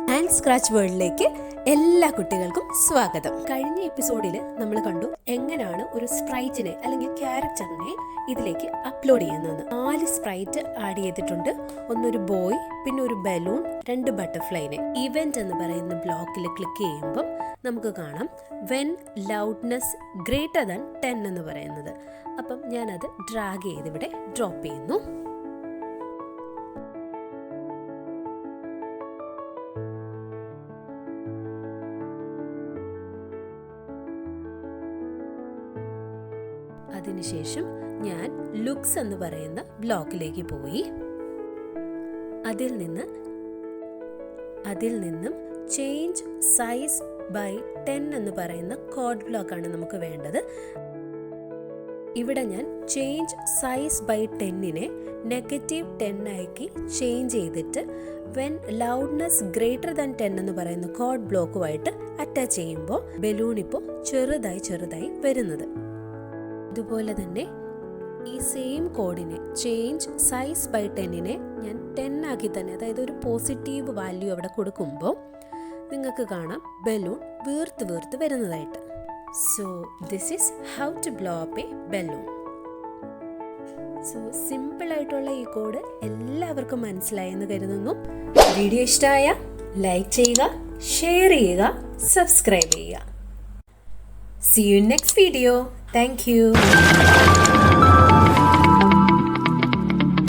Hand scratch വേൾഡിലേക്ക് എല്ലാ കുട്ടികൾക്കും സ്വാഗതം. കഴിഞ്ഞ എപ്പിസോഡിൽ നമ്മൾ കണ്ടു എങ്ങനെയാണ് ഒരു സ്പ്രൈറ്റിനെ അല്ലെങ്കിൽ ക്യാരക്ടറിനെ ഇതിലേക്ക് അപ്ലോഡ് ചെയ്യുന്നതെന്ന്. 4 സ്പ്രൈറ്റ് ആഡ് ചെയ്തിട്ടുണ്ട്. ഒന്നൊരു ബോയ്, പിന്നെ ഒരു ബലൂൺ, 2 ബട്ടർഫ്ലൈനെ. ഇവന്റ് എന്ന് പറയുന്ന ബ്ലോക്കിൽ ക്ലിക്ക് ചെയ്യുമ്പം നമുക്ക് കാണാം വെൻ ലൗഡ്നെസ് ഗ്രേറ്റർ ദാൻ 10 എന്ന് പറയുന്നത്. അപ്പം ഞാനത് ഡ്രാഗ് ചെയ്ത് ഇവിടെ ഡ്രോപ്പ് ചെയ്യുന്നു. അതിനുശേഷം ഞാൻ ലുക്സ് എന്ന് പറയുന്ന ബ്ലോക്കിലേക്ക് പോയി അതിൽ നിന്നും ചേഞ്ച് സൈസ് ബൈ 10 എന്ന് പറയുന്ന കോഡ് ബ്ലോക്കാണ് നമുക്ക് വേണ്ടത്. ഇവിടെ ഞാൻ ചേഞ്ച് സൈസ് ബൈ 10നെ -10 ആക്കി ചേഞ്ച് ചെയ്തിട്ട് വെൻ ലൗഡ്നെസ് ഗ്രേറ്റർ ദാൻ 10 എന്ന് പറയുന്ന കോഡ് ബ്ലോക്കുമായിട്ട് അറ്റാച്ച് ചെയ്യുമ്പോൾ ബലൂൺ ഇപ്പോൾ ചെറുതായി വരുന്നത്. ഇതുപോലെ തന്നെ ഈ സെയിം കോഡിനെ ചേഞ്ച് സൈസ് ബൈ 10നെ ഞാൻ 10 ആക്കി തന്നെ, അതായത് ഒരു പോസിറ്റീവ് വാല്യൂ അവിടെ കൊടുക്കുമ്പോൾ നിങ്ങൾക്ക് കാണാം ബലൂൺ വീർത്ത് വരുന്നതായിട്ട്. So this is how to blow up a balloon. So simple ആയിട്ടുള്ള ഈ കോഡ് എല്ലാവർക്കും മനസ്സിലായെന്ന് കരുതുന്നു. വീഡിയോ ഇഷ്ടമായ ലൈക്ക് ചെയ്യുക, ഷെയർ ചെയ്യുക, സബ്സ്ക്രൈബ് ചെയ്യുക. See you in next video. Thank you.